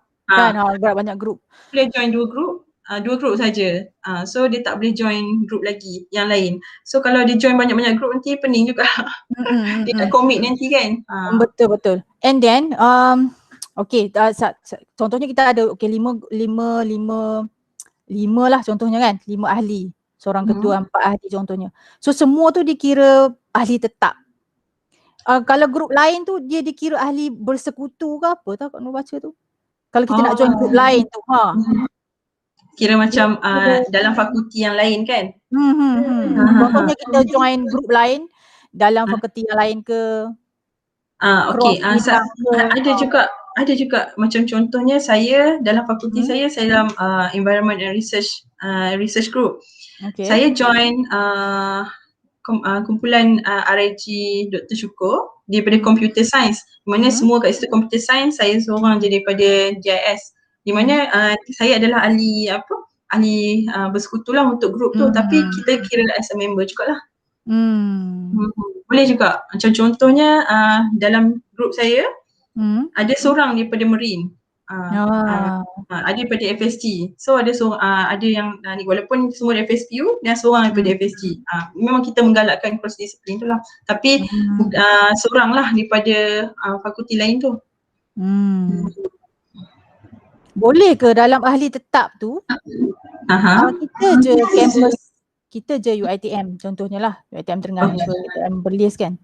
Banyak group. Boleh join 2 group saja. So dia tak boleh join group lagi yang lain. So kalau dia join banyak-banyak group nanti pening juga. Dia tak commit nanti kan. Betul. And then contohnya kita ada 5 lah contohnya kan, 5 ahli. Seorang ketua, 4 ahli contohnya. So semua tu dikira ahli tetap. Kalau grup lain tu dia dikira ahli bersekutu ke apa tak Kak Nur baca tu? Kalau kita nak join grup lain tu, kira macam dalam fakulti yang lain kan? Contohnya kita join grup lain dalam fakulti yang lain ke? Okey, ada juga macam contohnya saya dalam fakulti saya dalam environment and research group. Saya join kumpulan RIG Dr. Syukur daripada computer science, di mana semua kat situ computer science, saya seorang je daripada GIS, di mana saya adalah ahli bersekutu lah untuk group tu, tapi kita kira as a member jugalah. Boleh juga. Macam contohnya dalam group saya ada seorang daripada Marine, ada daripada FSG. So ada seorang, ada yang walaupun semua dari FSPU dan seorang daripada FSG. Memang kita menggalakkan cross disiplin tu lah. Tapi seorang lah daripada fakulti lain tu. Boleh ke dalam ahli tetap tu kita je kampus, kita je UiTM contohnya lah, UiTM Terengganu ke UiTM Perlis kan,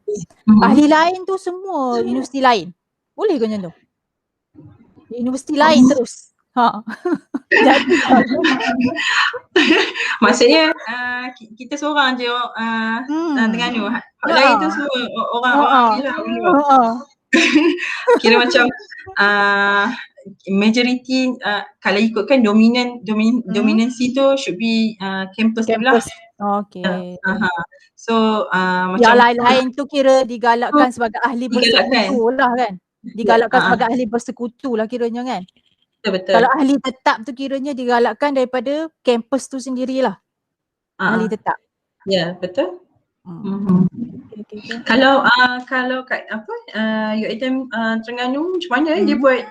ahli lain tu semua universiti lain, boleh ke macam tu? Universiti lain terus jadi maksudnya kita seorang je Terengganu, lain tu semua orang je lah. Kira macam majority kalau ikutkan dominancy tu should be campus tu lah. So yang macam lain-lain tu kira digalakkan sebagai ahli bersekutu lah kan, digalakkan sebagai ahli bersekutu lah kiranya kan. Betul. Kalau ahli tetap tu kiranya digalakkan daripada kampus tu sendirilah, ahli tetap. Ya, betul. Kalau kat UiTM Terengganu macam mana dia buat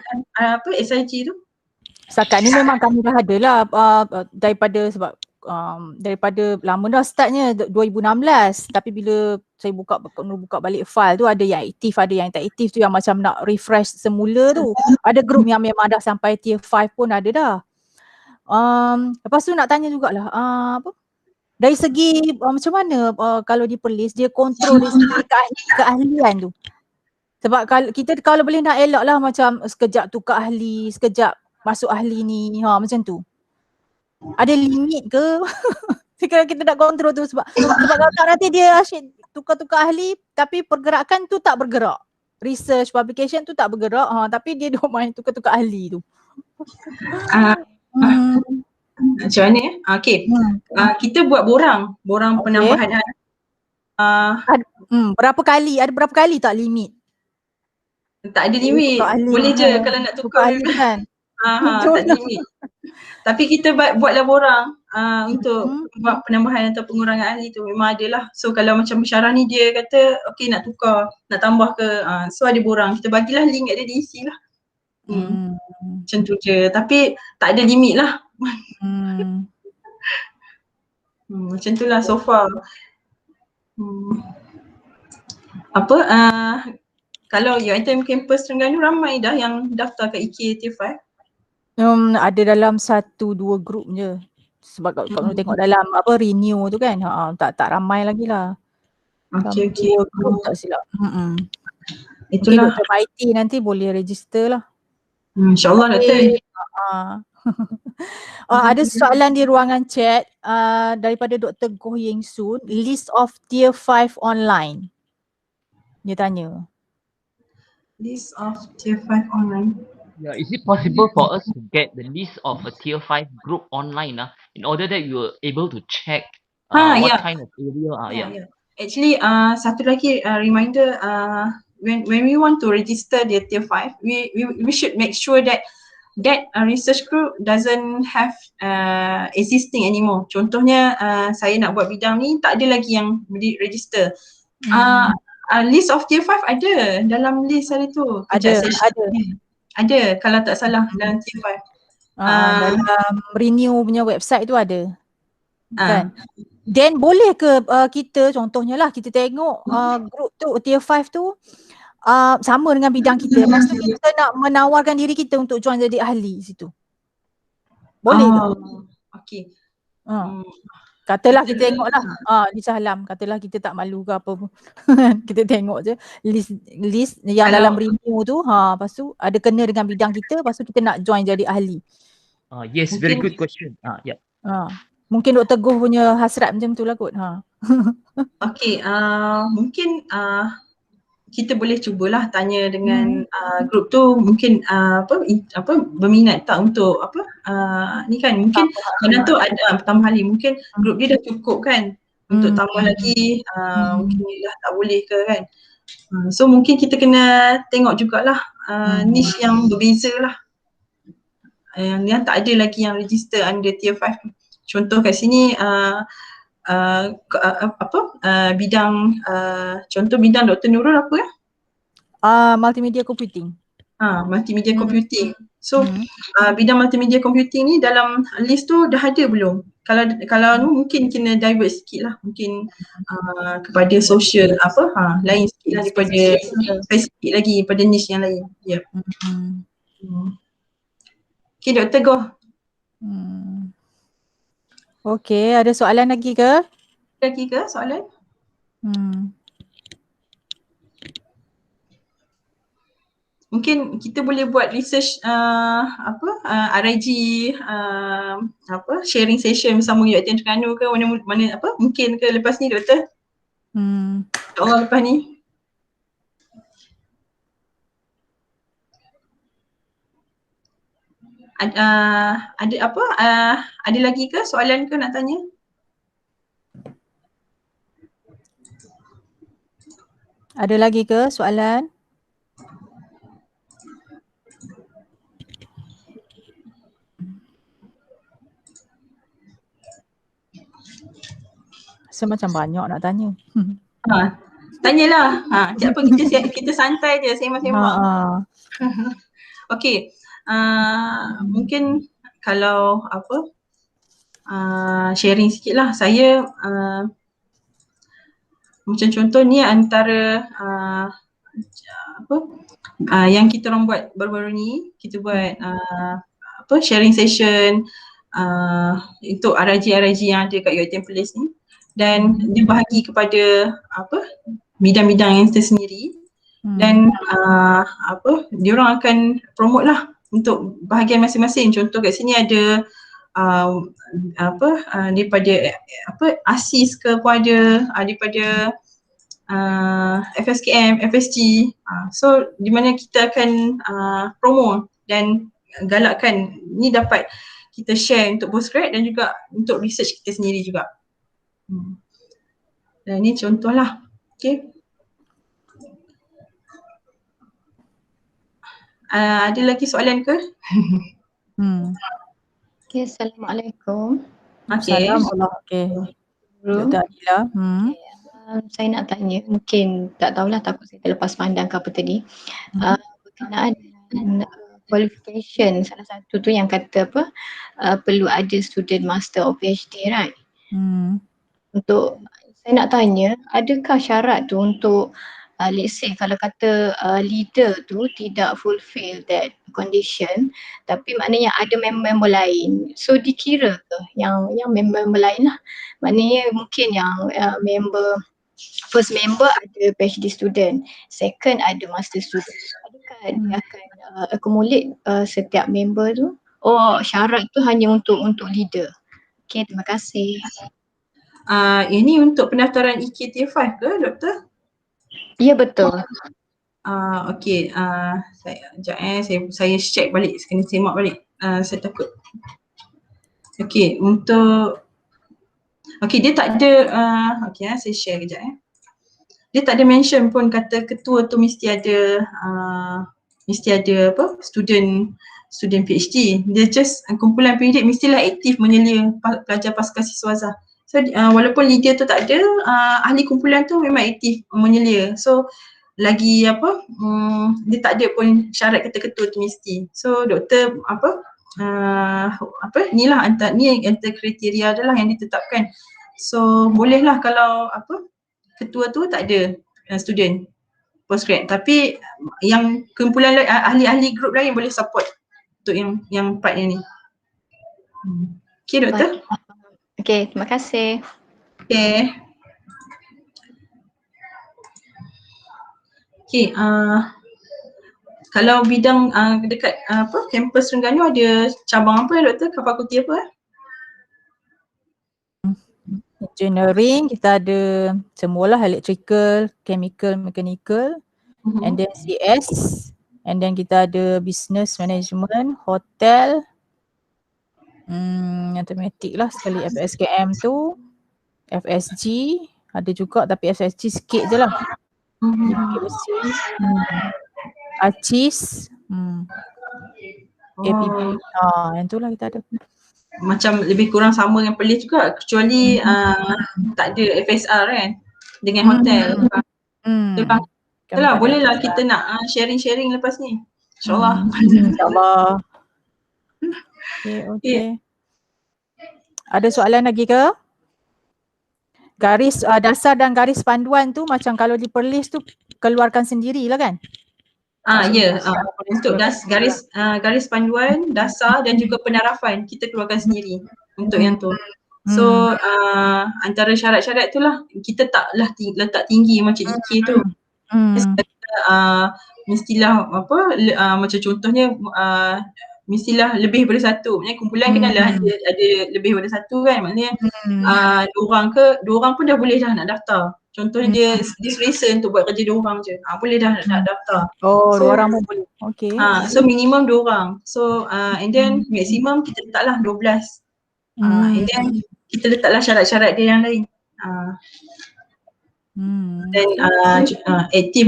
SIG tu? Setakat ni memang kami dah ada lah daripada lama dah startnya 2016, tapi bila saya buka balik file tu ada yang aktif, ada yang tak aktif tu, yang macam nak refresh semula tu. Ada group yang memang dah sampai tier 5 pun ada dah. Lepas tu nak tanya jugalah dari segi macam mana kalau di Perlis dia kontrol dari segi keahlian tu. Sebab kalau boleh nak elak lah macam sekejap tukar ahli, sekejap masuk ahli ni, macam tu. Ada limit ke? Kalau kita nak kontrol tu sebab kalau nanti dia asyik tukar-tukar ahli tapi pergerakan tu tak bergerak. Research, publication tu tak bergerak, tapi dia duk main tukar-tukar ahli tu. Macam mana okay. Kita buat borang penambahan. Berapa kali? Ada berapa kali tak limit? Tak ada limit. Boleh je kalau nak tukar kan. tak ada limit. Tapi kita buatlah borang untuk buat penambahan atau pengurangan ahli tu memang adalah. So kalau macam Syarah ni dia kata okay nak tukar, nak tambah ke, so ada borang. Kita bagilah link kat dia, dia isi lah. Macam tu je. Tapi tak ada limit lah. Macam tu lah so far. Kalau UiTM Campus Terengganu ramai dah yang daftar ke EKT5? Ada dalam 1-2 grup je. Sebab kalau tengok dalam renew tu kan, tak ramai lagi lah. Okay. 2 grup tak silap. Itulah. Dr. Maiti nanti boleh register lah. InsyaAllah Doktor. Ada soalan di ruangan chat daripada Dr. Goh Yeng Soon, list of tier 5 online. Dia tanya. List of tier 5 online. Yeah, is it possible for us to get the list of a tier 5 group online in order that you are able to check what kind of area? Actually, satu lagi reminder, when we want to register the tier 5, we should make sure that research group doesn't have existing anymore. Contohnya saya nak buat bidang ni, tak ada lagi yang register. List of tier 5 ada dalam list hari tu. Ada kalau tak salah dalam tier 5. Dalam renew punya website tu ada. Kan? Then boleh ke kita contohnya lah kita tengok group tu tier 5 tu sama dengan bidang kita. Lepas tu kita nak menawarkan diri kita untuk join jadi ahli situ. Boleh ke? Okay. Katalah kita tengok lah di Salam, katalah kita tak malu ke apa pun. Kita tengok je list yang dalam renew tu, lepas tu ada kena dengan bidang kita, lepas tu kita nak join jadi ahli. Yes, very good question. Mungkin Dr. Goh punya hasrat macam tu lah kot. Okay, mungkin kita boleh cubalah tanya dengan grup tu mungkin berminat tak untuk ni kan, mungkin kadang tu ada tambah ahli, mungkin grup dia dah cukup kan untuk tambah lagi, mungkin dah tak boleh ke kan. So mungkin kita kena tengok jugalah niche yang berbeza lah, yang tak ada lagi yang register under tier 5. Contoh kat sini bidang contoh bidang Dr. Nurul apa ya? Multimedia computing. Multimedia computing. So bidang multimedia computing ni dalam list tu dah ada belum? Kalau mungkin kena divert sikit lah, mungkin kepada social lain sikit lah daripada spesifik lagi pada niche yang lain. Okay, Dr. Goh. Okay, ada soalan lagi ke? Soalan? Mungkin kita boleh buat research RIG sharing session bersama UiTM Terengganu ke mana mungkin ke lepas ni Doktor? InsyaAllah lepas ni. Ada lagi ke soalan ke nak tanya? Ada lagi ke soalan? Saya macam banyak nak tanya. Tanyalah. Tak apa, kita santai je, sembang-sembang. Okay. Mungkin kalau sharing sikit lah. Saya macam contoh ni antara yang kita orang buat baru-baru ni, kita buat sharing session untuk RIG yang ada kat UiTM Place ni, dan dia bahagi kepada bidang-bidang yang tersendiri, dan diorang akan promote lah untuk bahagian masing-masing. Contoh kat sini ada daripada ASIS ke pun ada, daripada FSKM, FSG. So di mana kita akan promote dan galakkan ni dapat kita share untuk postgrad dan juga untuk research kita sendiri juga. Dan ni contohlah. Okay. Ada lagi soalan ke? Okay, Assalamualaikum. Okay. Okay. Dr. Adila. Saya nak tanya, mungkin tak tahulah, takut saya terlepas pandang ke apa tadi. Berkenaan dengan qualification, salah satu tu yang kata apa, perlu ada student master or PhD, right? Untuk saya nak tanya, adakah syarat tu untuk let's say kalau kata leader tu tidak fulfill that condition, tapi maknanya ada member-member lain, so dikira ke yang member-member lain lah, maknanya mungkin yang member first member ada PhD student, second ada master student, adakah dia akan accumulate setiap member tu? Oh, syarat tu hanya untuk leader. Okay, terima kasih. Ini untuk pendaftaran EKT5 ke, Doktor? Ya, betul. Okay, saya check balik, kena semak balik, saya takut. Okay, dia tak ada, saya share kejap Dia tak ada mention pun kata ketua tu mesti ada student PhD. Dia just kumpulan pendidik mestilah aktif menyelia pelajar pasca siswazah. So walaupun leader tu tak ada, ahli kumpulan tu memang aktif menyelia. So lagi dia tak ada pun syarat kata ketua tu mesti. So doktor inilah antara kriteria adalah yang ditetapkan. So bolehlah kalau ketua tu tak ada student postgrad, tapi yang kumpulan ahli-ahli grup lain boleh support untuk yang part yang ni. Okay, Doktor? Okay, terima kasih. Okay. Okay, kalau bidang dekat kampus Terengganu ada cabang apa, Doktor? Fakulti apa? Engineering, kita ada semualah, electrical, chemical, mechanical, and then CS, and then kita ada business management, hotel, matematik lah sekali, FSKM tu, FSG ada juga tapi FSG sikit je lah. ACIS, APP, yang tu lah kita ada. Macam lebih kurang sama dengan Perlis juga, kecuali tak ada FSR kan dengan hotel. Itulah, bolehlah kita nak sharing-sharing lepas ni, InsyaAllah. InsyaAllah. Okay. Ada soalan lagi ke? Garis dasar dan garis panduan tu macam kalau di Perlis tu keluarkan sendirilah kan? Untuk garis panduan, dasar dan juga penarafan kita keluarkan sendiri untuk yang tu. So antara syarat-syarat tu lah, kita taklah letak tinggi macam IK tu. Mestilah macam contohnya mestilah lebih daripada satu. Maknanya kumpulan kena ada lebih daripada satu kan. Maknanya dua orang pun dah boleh dah nak daftar. Contohnya dia selesa untuk buat kerja 2 orang je. Boleh dah nak daftar. So, 2 orang pun boleh. Okay. So minimum 2 orang. So and then maximum kita letaklah 12. And then kita letaklah syarat-syarat dia yang lain. Dan aktif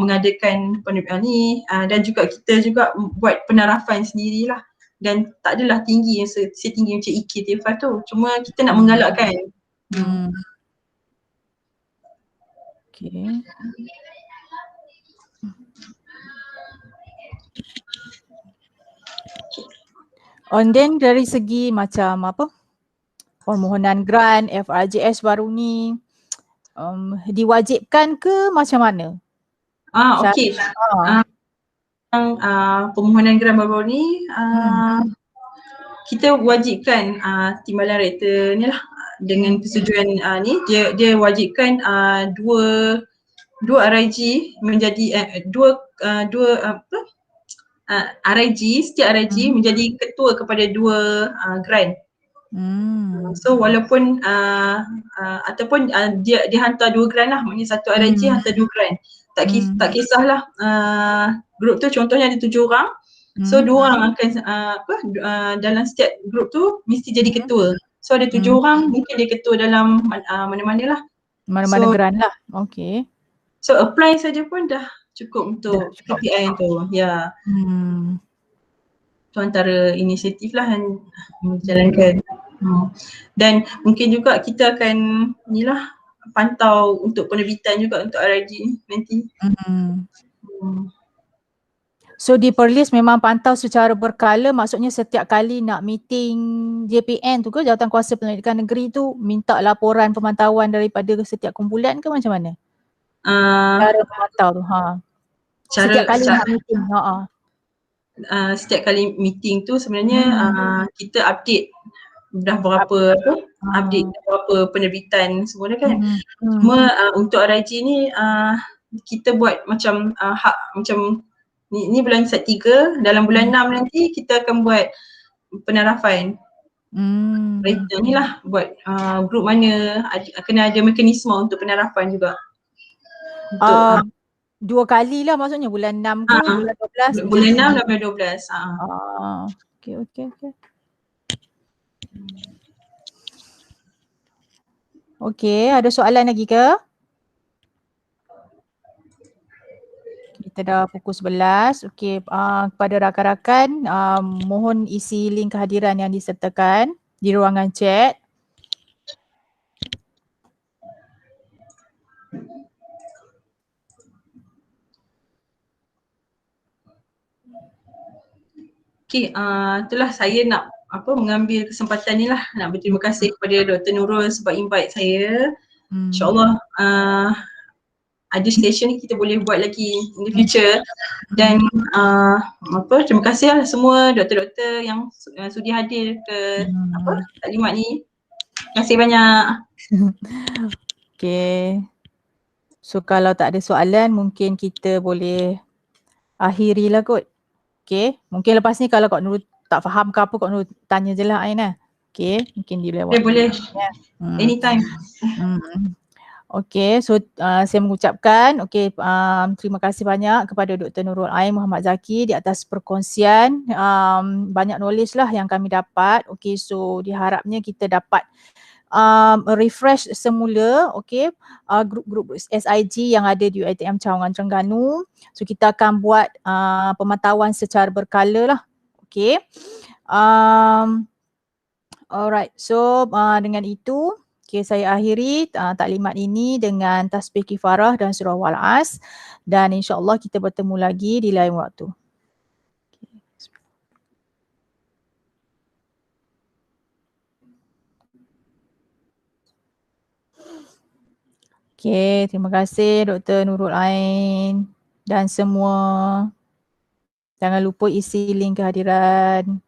mengadakan ni dan juga kita juga buat penarafan sendirilah, dan tak adalah tinggi yang setinggi macam EKT5 tu, cuma kita nak menggalakkan. Okay. And then dari segi macam permohonan grant FRJS baru ni diwajibkan ke macam mana? Okey. Permohonan grant baru ni kita wajibkan Timbalan Rektor ni lah dengan persetujuan ni, dia wajibkan dua RIG menjadi setiap RIG menjadi ketua kepada 2 grant. So walaupun ataupun dia hantar 2 grant lah, maknanya satu RIG hantar 2 grant. Tak kisahlah grup tu contohnya ada 7 orang, So diorang akan dalam setiap group tu mesti jadi ketua. So ada 7 orang, mungkin dia ketua dalam mana-mana lah. Mana-mana So- geran lah. Okay. So apply saja pun dah cukup untuk KPI tu. Ya. Tu antara inisiatif lah yang dijalankan. Dan mungkin juga kita akan pantau untuk penerbitan juga untuk RIG nanti. So di Perlis memang pantau secara berkala, maksudnya setiap kali nak meeting JPN tu ke, Jawatankuasa Penyelidikan Negeri tu, minta laporan pemantauan daripada setiap kumpulan ke macam mana? Cara memantau tu. Setiap kali nak meeting. Setiap kali meeting tu sebenarnya kita update dah berapa update berapa penerbitan semua dah kan. Cuma untuk RIG ni kita buat macam macam ni bulan 3, dalam bulan 6 nanti kita akan buat penarafan. Ni lah buat grup mana kena ada mekanisme untuk penarafan juga. Untuk 2 kali lah maksudnya, bulan 6 ke bulan 12? Bulan 6 dan bulan 12. Okay. Okay, ada soalan lagi ke? Kita dah pukul 11. Okay, kepada rakan-rakan mohon isi link kehadiran yang disertakan di ruangan chat. Okay, itulah saya nak mengambil kesempatan ni lah nak berterima kasih kepada Dr. Nurul sebab invite saya. InsyaAllah ada stesen ni kita boleh buat lagi in the future. Dan terima kasih lah semua doktor-doktor yang sudi hadir ke taklimat ni. Terima kasih banyak. Okay. So kalau tak ada soalan mungkin kita boleh akhirilah kot. Okay. Mungkin lepas ni kalau Kak Nurul tak faham ke apa, Kak Nurul tanya je lah Ain lah. Okay. Mungkin dia boleh buat. Boleh. Anytime. Okay, so saya mengucapkan terima kasih banyak kepada Dr. Nurul Ain Muhammad Zaki di atas perkongsian, banyak knowledge lah yang kami dapat. Okay, so diharapnya kita dapat refresh semula grup-grup SIG yang ada di UiTM Cawangan Terengganu. So kita akan buat pemantauan secara berkala lah. Okay. Alright, so dengan itu saya akhiri taklimat ini dengan tasbih kifarah dan surah Wal-As, dan insyaAllah kita bertemu lagi di lain waktu. Okay, terima kasih Dr. Nurul Ain dan semua. Jangan lupa isi link kehadiran.